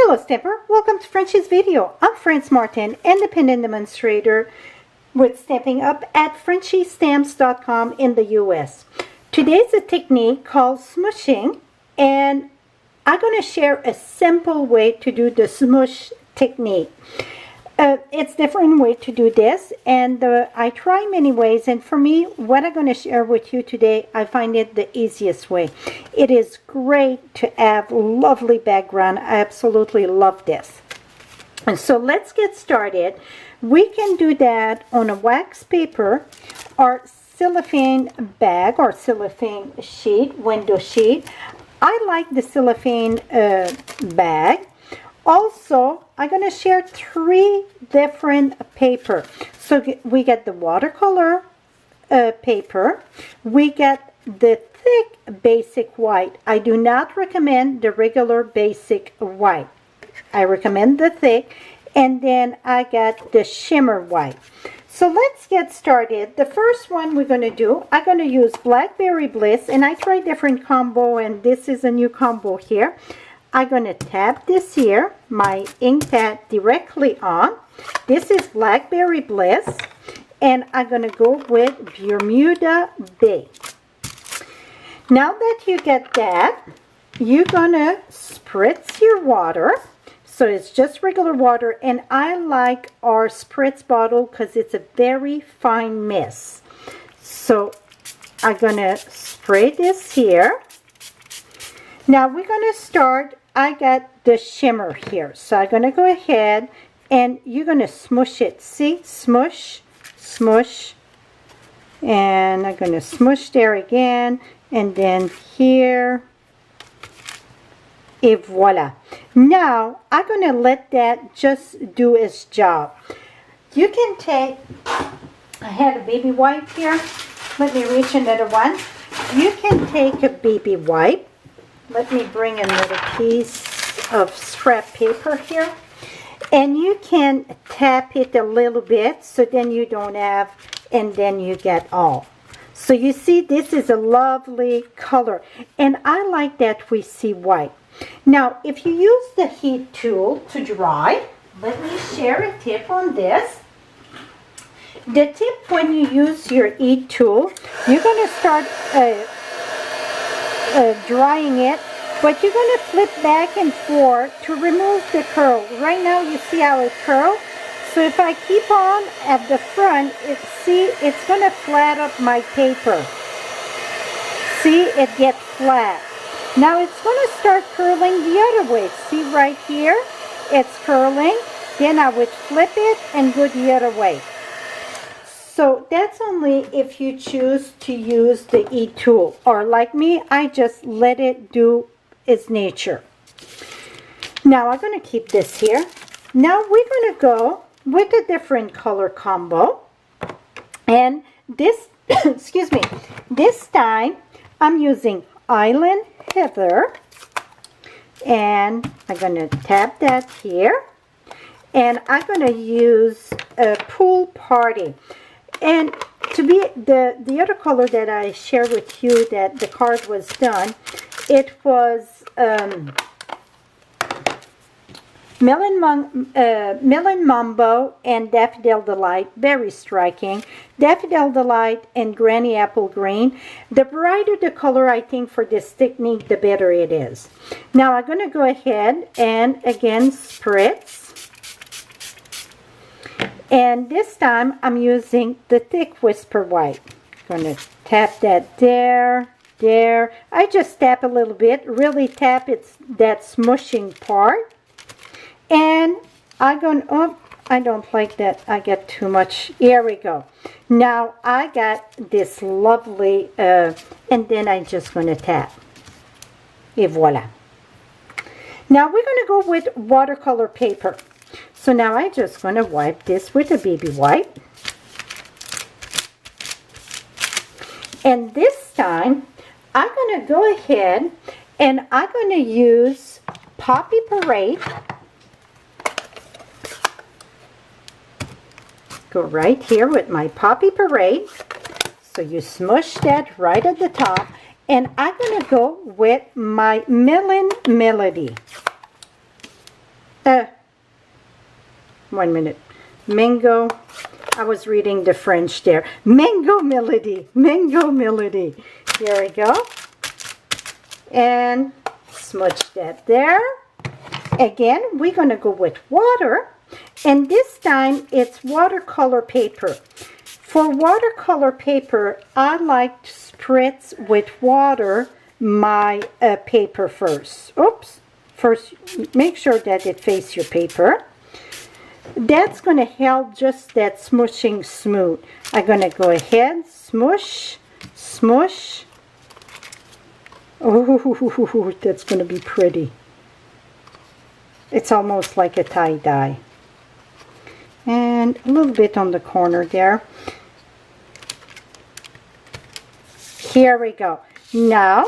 Hello Stamper, welcome to Frenchie's video. I'm France Martin, independent demonstrator with Stamping Up at frenchiestamps.com in the US. Today's a technique called smooshing, and I'm going to share a simple way to do the smoosh technique. It's different way to do this, and I try many ways, and for me, what I'm going to share with you today, I find it the easiest way. It is great to have lovely background. I absolutely love this. And so let's get started. We can do that on a wax paper or cellophane bag or cellophane sheet, window sheet. I like the cellophane bag. Also, I'm going to share 3 different paper. So we get the watercolor paper. We get the thick basic white. I do not recommend the regular basic white. I recommend the thick. And then I got the shimmer white. So let's get started. The first one we're going to do, I'm going to use Blackberry Bliss. And I tried different combo, and this is a new combo here. I'm going to tap this here, my ink pad directly on. This is Blackberry Bliss, and I'm going to go with Bermuda Bay. Now that you get that, you're going to spritz your water. So it's just regular water, and I like our spritz bottle because it's a very fine mist. So I'm going to spray this here. Now we're going to start. I got the shimmer here, so I'm going to go ahead and you're going to smoosh it. See, smoosh, smoosh, and I'm going to smoosh there again, and then here, et voila. Now I'm going to let that just do its job. You can take, I had a baby wipe here. Let me reach another one. You can take a baby wipe. Let me bring another piece of scrap paper here. And you can tap it a little bit so then you don't have, and then you get all. So you see, this is a lovely color. And I like that we see white. Now, if you use the heat tool to dry, let me share a tip on this. The tip when you use your heat tool, you're going to start drying it, but you're going to flip back and forth to remove the curl. Right now you see how it curls. So if I keep on at the front, it's going to flat up my paper. See, it gets flat. Now it's going to start curling the other way. See right here, it's curling. Then I would flip it and go the other way. So that's only if you choose to use the heat tool, or like me, I just let it do its nature. Now I'm going to keep this here. Now we're going to go with a different color combo, and this excuse me, this time I'm using Island Heather, and I'm going to tap that here, and I'm going to use a Pool Party. And to be the other color that I shared with you that the card was done, it was Melon Mambo and Daffodil Delight, very striking. Daffodil Delight and Granny Apple Green. The brighter the color, I think, for this technique, the better it is. Now I'm going to go ahead and again spritz. And this time I'm using the thick Whisper White. I'm going to tap that there. I just tap a little bit, really tap that smushing part. And I'm going, oh, I don't like that. I get too much. Here we go. Now I got this lovely, and then I'm just going to tap. Et voila. Now we're going to go with watercolor paper. So now I'm just going to wipe this with a baby wipe. And this time, I'm going to go ahead and I'm going to use Poppy Parade. Go right here with my Poppy Parade. So you smush that right at the top. And I'm going to go with my Melon Melody. 1 minute. Mango. I was reading the French there. Mango Melody. Mango Melody. Here we go. And smudge that there. Again, we're going to go with water. And this time, it's watercolor paper. For watercolor paper, I like to spritz with water my paper first. Oops. First, make sure that it faces your paper. That's going to help just that smooshing smooth. I'm going to go ahead, smoosh, smoosh. Oh, that's going to be pretty. It's almost like a tie-dye. And a little bit on the corner there. Here we go. Now,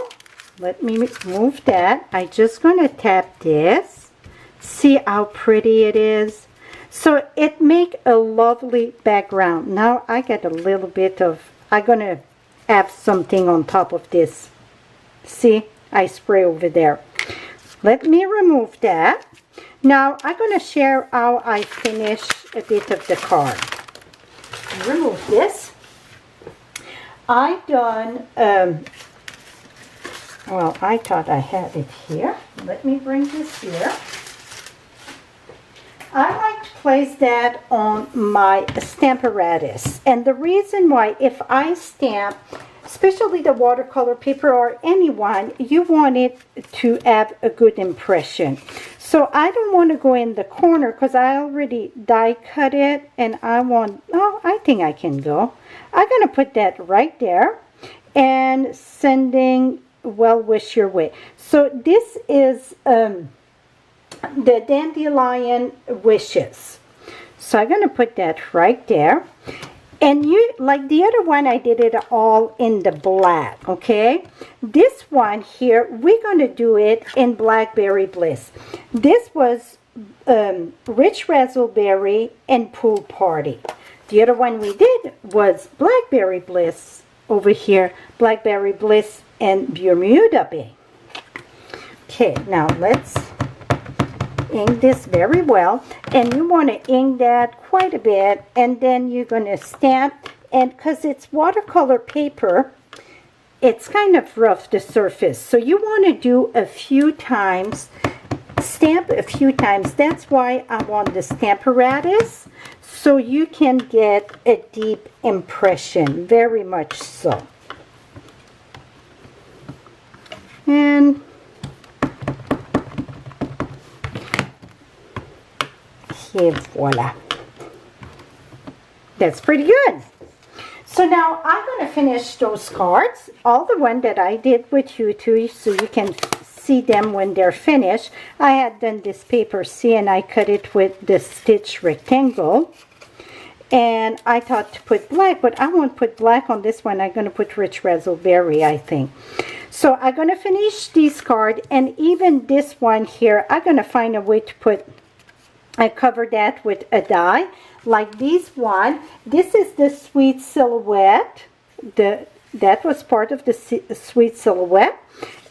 let me move that. I'm just going to tap this. See how pretty it is? So it make a lovely background. Now I got a little bit of, I'm going to have something on top of this. See, I spray over there. Let me remove that. Now I'm going to share how I finish a bit of the card. Remove this. I done, well, I thought I had it here. Let me bring this here. I like to place that on my stamp apparatus. And the reason why, if I stamp, especially the watercolor paper or any one, you want it to have a good impression. So I don't want to go in the corner because I already die cut it and I want, oh, I think I can go. I'm going to put that right there and sending well wish your way. So this is the dandelion wishes. So I'm going to put that right there. And you, like the other one, I did it all in the black, okay? This one here, we're going to do it in Blackberry Bliss. This was Rich Razzleberry and Pool Party. The other one we did was Blackberry Bliss over here, Blackberry Bliss and Bermuda Bay. Okay, now let's ink this very well, and you want to ink that quite a bit, and then you're going to stamp, and because it's watercolor paper, it's kind of rough, the surface, so you want to do a few times, stamp a few times. That's why I want the stamp apparatus, so you can get a deep impression, very much so. And et voila. That's pretty good. So now I'm going to finish those cards, all the one that I did with you two, so you can see them when they're finished. I had done this paper, see, and I cut it with the stitch rectangle. And I thought to put black, but I won't put black on this one. I'm going to put Rich Razzleberry, I think. So I'm going to finish these cards, and even this one here, I'm going to find a way to put, I cover that with a die, like this one. This is the Sweet Silhouette. That was part of the Sweet Silhouette.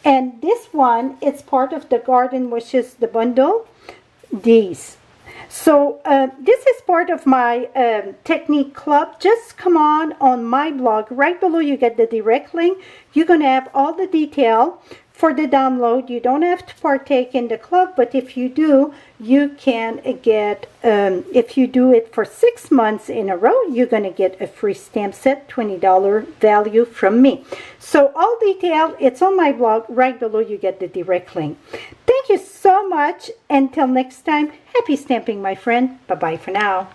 And this one, it's part of the Garden Wishes, the bundle. These. So this is part of my technique club. Just come on my blog. Right below you get the direct link. You're going to have all the detail for the download. You don't have to partake in the club, but if you do, you can get, if you do it for 6 months in a row, you're going to get a free stamp set, $20 value from me. So all detail, it's on my blog. Right below you get the direct link. Thank you so much. Until next time, happy stamping, my friend. Bye-bye for now.